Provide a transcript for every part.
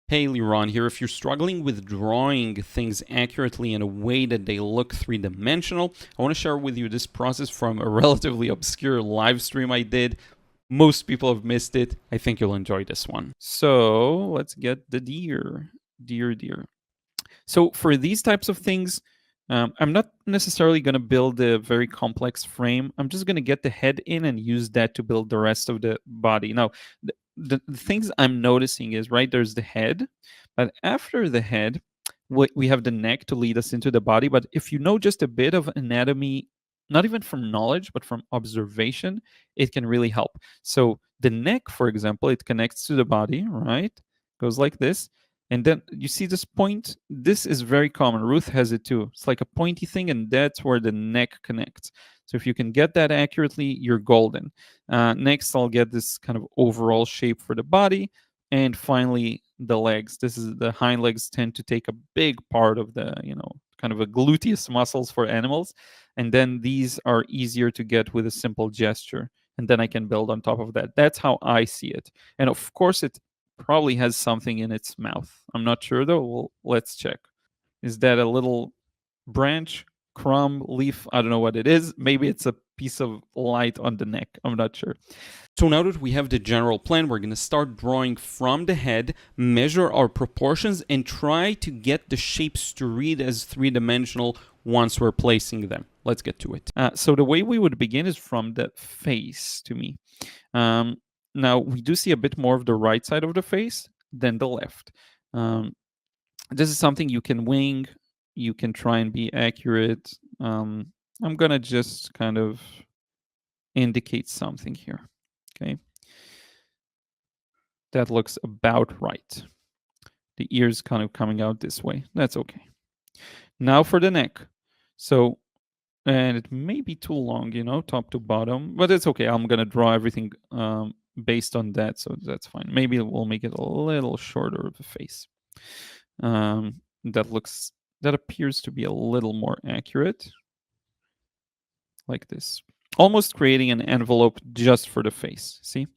Hey, Liron here. If you're struggling with drawing things accurately in a way that they look three-dimensional, I want to share with you this process from a relatively obscure live stream I did. Most people have missed it. I think you'll enjoy this one. So let's get the deer. Deer. So for these types of things, I'm not necessarily going to build a very complex frame. I'm just going to get the head in and use that to build the rest of the body. Now, the things I'm noticing is, right, there's the head, but after the head, we have the neck to lead us into the body. But if you know just a bit of anatomy, not even from knowledge, but from observation, it can really help. So the neck, for example, it connects to the body, right? Goes like this. And then you see this point? This is very common. Ruth has it too. It's like a pointy thing, and that's where the neck connects. So if you can get that accurately, you're golden. Next, I'll get this kind of overall shape for the body. And finally, the legs. This is the hind legs tend to take a big part of the, kind of a gluteus muscles for animals. And then these are easier to get with a simple gesture. And then I can build on top of that. That's how I see it. And of course, it probably has something in its mouth. I'm not sure though. Well, let's check. Is that a little branch, crumb, leaf? I don't know what it is. Maybe it's a piece of light on the neck. I'm not sure. So now that we have the general plan, we're going to start drawing from the head, measure our proportions, and try to get the shapes to read as three-dimensional once we're placing them. Let's get to it. So the way we would begin is from the face to me. Now, we do see a bit more of the right side of the face than the left. This is something you can wing. You can try and be accurate. I'm going to just kind of indicate something here. Okay. That looks about right. The ears kind of coming out this way. That's okay. Now for the neck. So, and it may be too long, top to bottom, but it's okay. I'm going to draw everything based on that, so that's fine. Maybe we'll make it a little shorter of a face. That appears to be a little more accurate, like this, almost creating an envelope just for the face. See,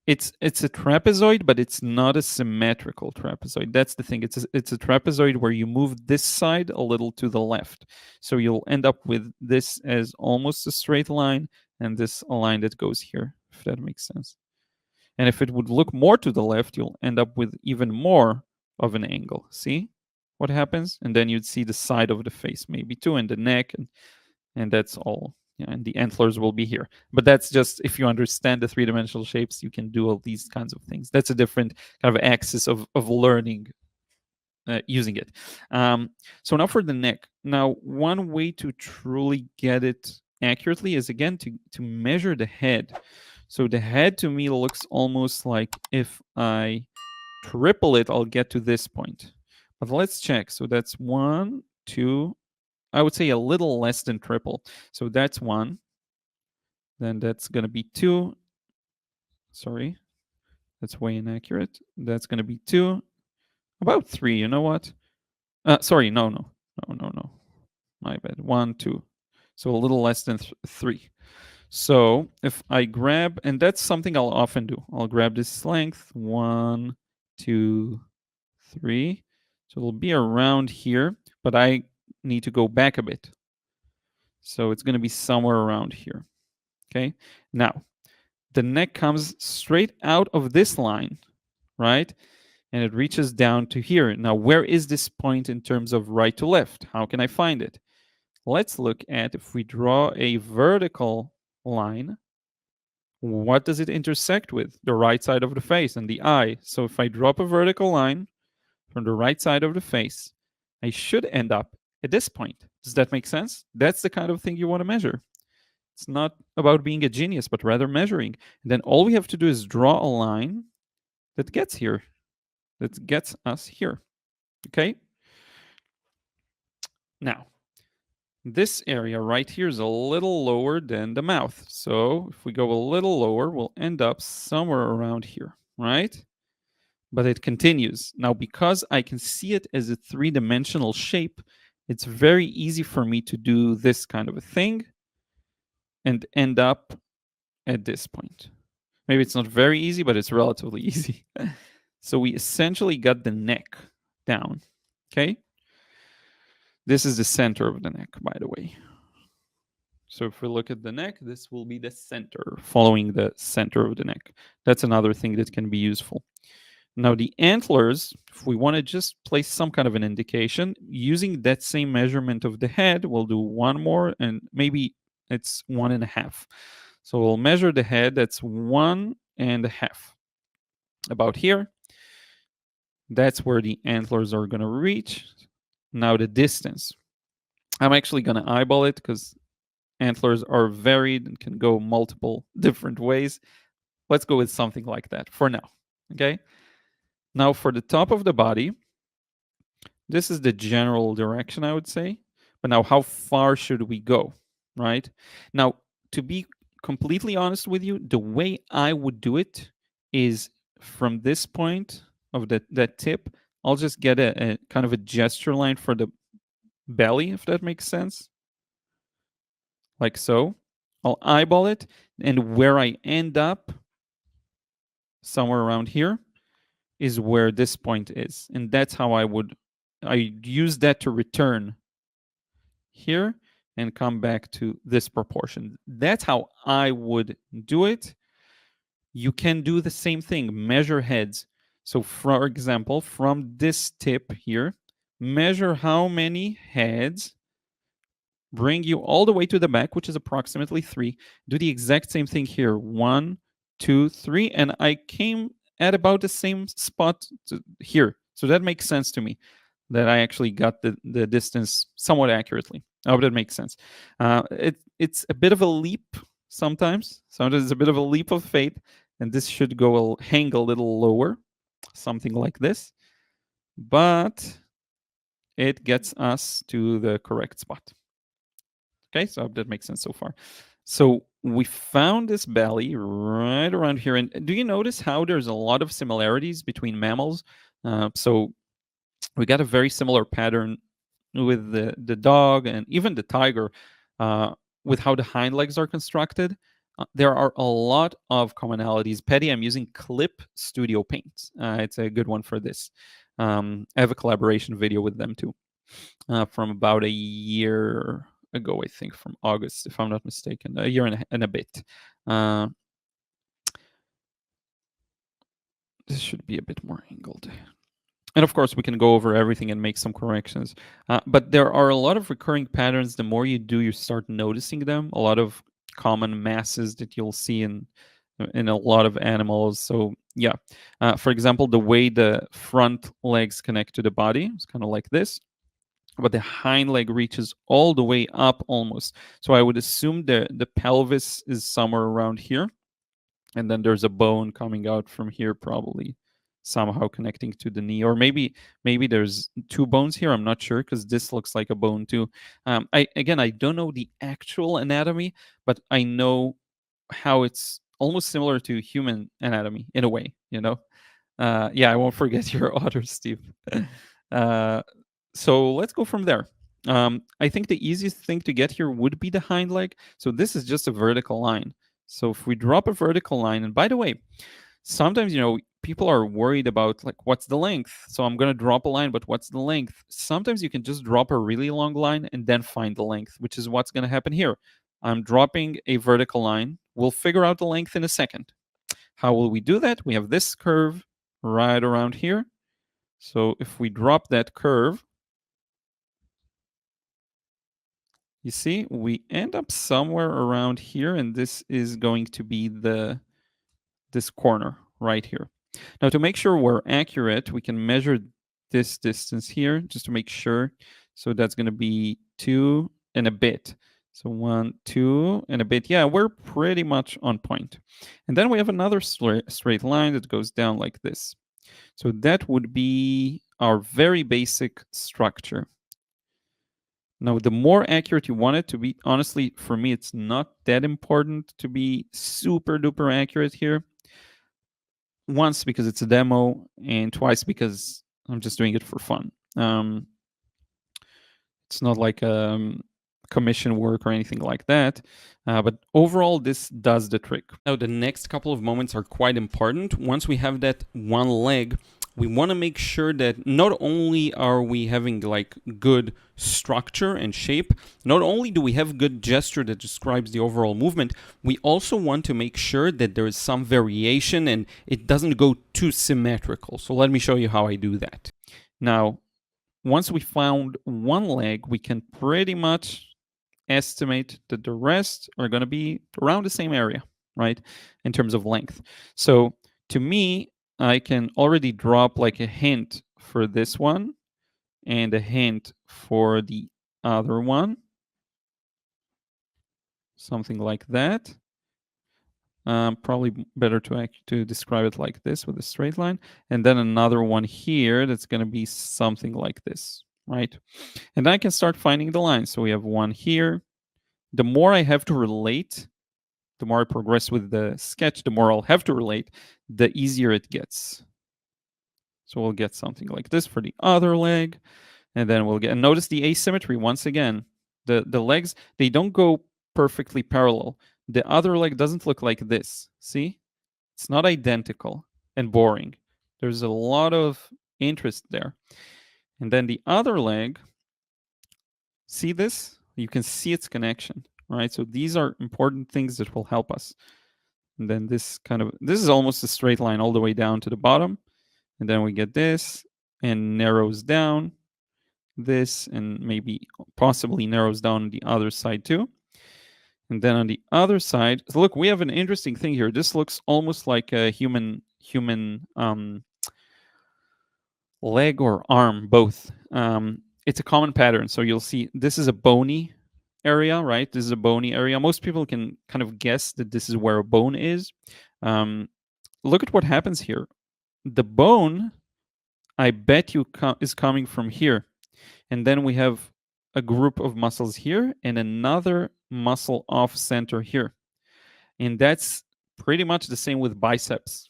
it's a trapezoid, but it's not a symmetrical trapezoid. That's the thing. It's a trapezoid where you move this side a little to the left, so you'll end up with this as almost a straight line, and this a line that goes here, if that makes sense. And if it would look more to the left, you'll end up with even more of an angle. See what happens? And then you'd see the side of the face maybe too, and the neck, and that's all. Yeah, and the antlers will be here. But that's just, if you understand the three-dimensional shapes, you can do all these kinds of things. That's a different kind of axis of learning using it. So now for the neck. Now, one way to truly get it accurately is, again, to measure the head. So the head to me looks almost like if I triple it, I'll get to this point. But let's check. So that's 1, 2, I would say a little less than triple. So that's 1. Then that's going to be 2. Sorry, that's way inaccurate. That's going to be 2. About 3, you know what? Sorry, no. My bad. 1, 2. So a little less than 3. So if I grab, and that's something I'll often do. I'll grab this length, 1, 2, 3. So it'll be around here, but I need to go back a bit. So it's going to be somewhere around here. Okay. Now, the neck comes straight out of this line, right? And it reaches down to here. Now, where is this point in terms of right to left? How can I find it? Let's look at, if we draw a vertical line, what does it intersect with? The right side of the face and the eye. So if I drop a vertical line from the right side of the face, I should end up at this point. Does that make sense? That's the kind of thing you want to measure. It's not about being a genius, but rather measuring. And then all we have to do is draw a line that gets here, that gets us here. Okay? Now, this area right here is a little lower than the mouth. So if we go a little lower, we'll end up somewhere around here, right? But it continues. Now, because I can see it as a three-dimensional shape, it's very easy for me to do this kind of a thing and end up at this point. Maybe it's not very easy, but it's relatively easy. So we essentially got the neck down. Okay. This is the center of the neck, by the way. So if we look at the neck, this will be the center, following the center of the neck. That's another thing that can be useful. Now the antlers, if we want to just place some kind of an indication, using that same measurement of the head, we'll do one more, and maybe it's 1.5. So we'll measure the head, that's 1.5. About here. That's where the antlers are going to reach. Now the distance. I'm actually going to eyeball it because antlers are varied and can go multiple different ways. Let's go with something like that for now. Okay. Now for the top of the body, this is the general direction, I would say. But now how far should we go, right? Now, to be completely honest with you, the way I would do it is from this point of that tip, I'll just get a kind of a gesture line for the belly, if that makes sense. Like so. I'll eyeball it, and where I end up, somewhere around here, is where this point is. And that's how I use that to return here and come back to this proportion. That's how I would do it. You can do the same thing, measure heads. So for example, from this tip here, measure how many heads bring you all the way to the back, which is approximately 3. Do the exact same thing here. 1, 2, 3. And I came at about the same spot here. So that makes sense to me, that I actually got the distance somewhat accurately. I hope that makes sense. It's a bit of a leap sometimes. Sometimes it's a bit of a leap of faith. And this should hang a little lower, something like this. But it gets us to the correct spot. Okay, so I hope that makes sense so far. So we found this belly right around here. And do you notice how there's a lot of similarities between mammals? So we got a very similar pattern with the dog and even the tiger, with how the hind legs are constructed. There are a lot of commonalities. Petty, I'm using Clip Studio Paint. It's a good one for this. I have a collaboration video with them too, from about a year ago, I think, from August, if I'm not mistaken, a year and a bit. This should be a bit more angled. And of course, we can go over everything and make some corrections. But there are a lot of recurring patterns. The more you do, you start noticing them. A lot of common masses that you'll see in a lot of animals. So yeah, for example, the way the front legs connect to the body is kind of like this, but the hind leg reaches all the way up almost. So I would assume the pelvis is somewhere around here, and then there's a bone coming out from here, probably somehow connecting to the knee, or maybe there's 2 bones here. I'm not sure, because this looks like a bone too. I don't know the actual anatomy, but I know how it's almost similar to human anatomy in a way, you know. Yeah, I won't forget your otter, Steve. So let's go from there. I think the easiest thing to get here would be the hind leg. So this is just a vertical line. So if we drop a vertical line, and by the way, sometimes, people are worried about, like, what's the length? So I'm going to drop a line, but what's the length? Sometimes you can just drop a really long line and then find the length, which is what's going to happen here. I'm dropping a vertical line. We'll figure out the length in a second. How will we do that? We have this curve right around here. So if we drop that curve, you see, we end up somewhere around here, and this is going to be this corner right here. Now, to make sure we're accurate, we can measure this distance here just to make sure. So that's going to be 2 and a bit. So 1, 2 and a bit. Yeah, we're pretty much on point. And then we have another straight line that goes down like this. So that would be our very basic structure. Now, the more accurate you want it to be, honestly, for me, it's not that important to be super duper accurate here. Once, because it's a demo, and twice, because I'm just doing it for fun. It's not like commission work or anything like that. But overall, this does the trick. Now, the next couple of moments are quite important. Once we have that one leg, we want to make sure that not only are we having like good structure and shape, not only do we have good gesture that describes the overall movement, we also want to make sure that there is some variation and it doesn't go too symmetrical. So let me show you how I do that. Now, once we found one leg, we can pretty much estimate that the rest are going to be around the same area, right, in terms of length. So to me, I can already drop like a hint for this one and a hint for the other one, something like that. Probably better to describe it like this with a straight line, and then another one here that's going to be something like this, right? And then I can start finding the lines. So we have one here. The more I have to relate, the more I progress with the sketch, the more I'll have to relate, the easier it gets. So we'll get something like this for the other leg, and then we'll get, and notice the asymmetry once again. The legs, they don't go perfectly parallel. The other leg doesn't look like this. See? It's not identical and boring. There's a lot of interest there. And then the other leg, see this? You can see its connection, right? So these are important things that will help us. And then this is almost a straight line all the way down to the bottom. And then we get this and narrows down this and maybe possibly narrows down the other side too. And then on the other side, look, we have an interesting thing here. This looks almost like a human leg or arm, both. It's a common pattern. So you'll see this is a bony area, right? This is a bony area. Most people can kind of guess that this is where a bone is. Look at what happens here. The bone, I bet you, is coming from here. And then we have a group of muscles here and another muscle off center here. And that's pretty much the same with biceps.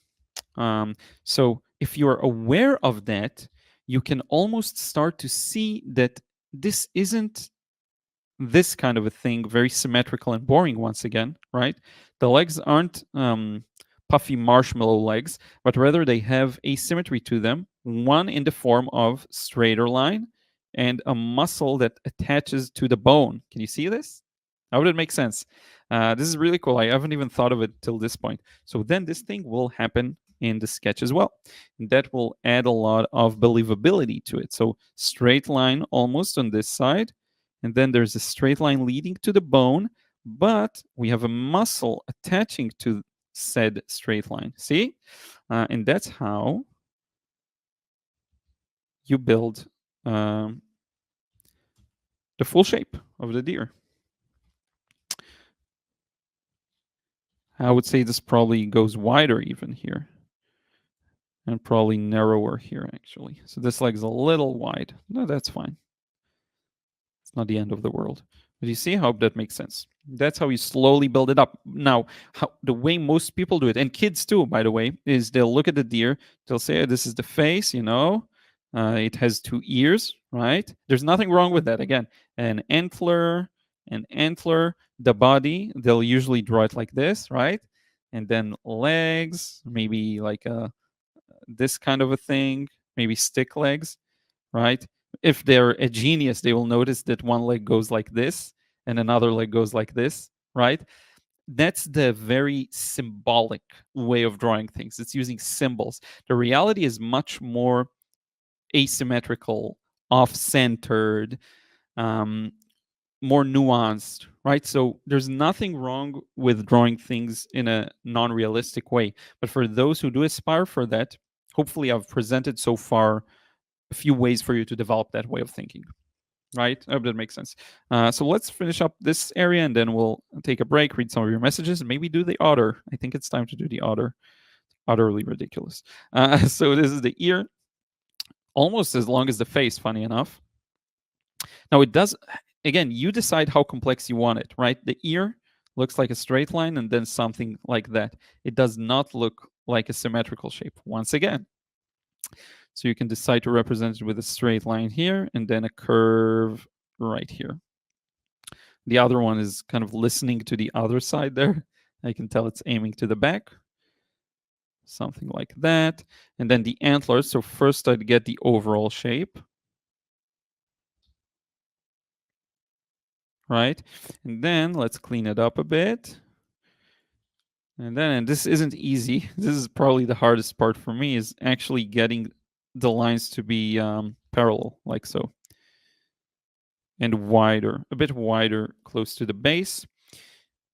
So if you're aware of that, you can almost start to see that this isn't this kind of a thing, very symmetrical and boring once again, right? The legs aren't puffy marshmallow legs, but rather they have asymmetry to them, one in the form of straighter line and a muscle that attaches to the bone. Can you see this? How would it make sense? This is really cool. I haven't even thought of it till this point. So then this thing will happen in the sketch as well. And that will add a lot of believability to it. So straight line almost on this side. And then there's a straight line leading to the bone, but we have a muscle attaching to said straight line. See? And that's how you build the full shape of the deer. I would say this probably goes wider even here. And probably narrower here, actually. So this leg's a little wide. No, that's fine. It's not the end of the world. But you see how that makes sense. That's how you slowly build it up. Now, the way most people do it, and kids too, by the way, is they'll look at the deer. They'll say, this is the face, you know. It has 2 ears, right? There's nothing wrong with that. Again, an antler, the body, they'll usually draw it like this, right? And then legs, maybe like this kind of a thing, maybe stick legs, right? If they're a genius, they will notice that one leg goes like this and another leg goes like this, right? That's the very symbolic way of drawing things. It's using symbols. The reality is much more asymmetrical, off-centered, more nuanced, right? So there's nothing wrong with drawing things in a non-realistic way. But for those who do aspire for that, hopefully I've presented so far a few ways for you to develop that way of thinking, right? I hope that makes sense. So let's finish up this area and then we'll take a break, read some of your messages, and maybe do the otter. I think it's time to do the otter. Utterly ridiculous. So this is the ear, almost as long as the face, funny enough. Now it does, again, you decide how complex you want it, right? The ear looks like a straight line and then something like that. It does not look like a symmetrical shape, once again. So you can decide to represent it with a straight line here and then a curve right here. The other one is kind of listening to the other side there. I can tell it's aiming to the back. Something like that. And then the antlers. So first I'd get the overall shape. Right? And then let's clean it up a bit. And this isn't easy. This is probably the hardest part for me, is actually getting the lines to be parallel, like so. And wider, a bit wider, close to the base.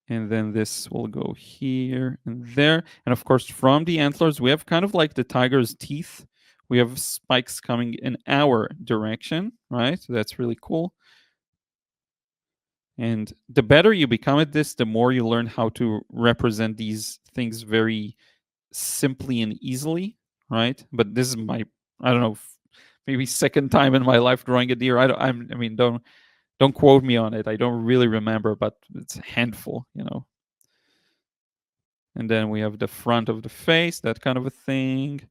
And then this will go here and there. And of course, from the antlers, we have kind of like the tiger's teeth. We have spikes coming in our direction, right? So that's really cool. And the better you become at this, the more you learn how to represent these things very simply and easily, right? But this is my, I don't know, maybe second time in my life drawing a deer. I mean, don't quote me on it. I don't really remember, but it's a handful, you know. And then we have the front of the face, that kind of a thing.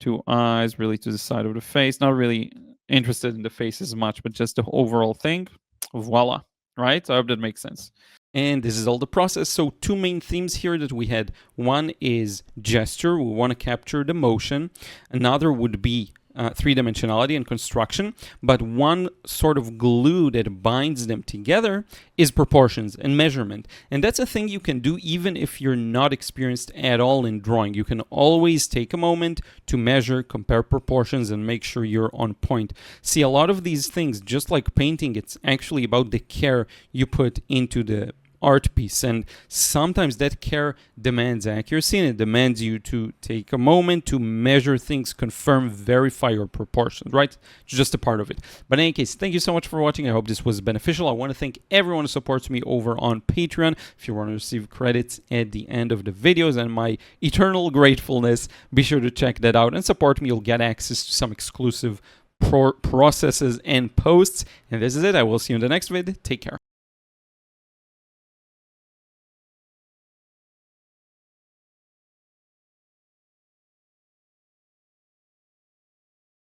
Two eyes really to the side of the face. Not really interested in the face as much, but just the overall thing. Voila, right? I hope that makes sense. And this is all the process. So two main themes here that we had. One is gesture. We want to capture the motion. Another would be three-dimensionality and construction, but one sort of glue that binds them together is proportions and measurement. And that's a thing you can do even if you're not experienced at all in drawing. You can always take a moment to measure, compare proportions, and make sure you're on point. See, a lot of these things, just like painting, it's actually about the care you put into the art piece, and sometimes that care demands accuracy, and it demands you to take a moment to measure things, confirm, verify your proportions, right? It's just a part of it. But in any case, thank you so much for watching. I hope this was beneficial. I want to thank everyone who supports me over on Patreon. If you want to receive credits at the end of the videos and my eternal gratefulness, be sure to check that out and support me. You'll get access to some exclusive processes and posts. And this is it. I will see you in the next vid. Take care.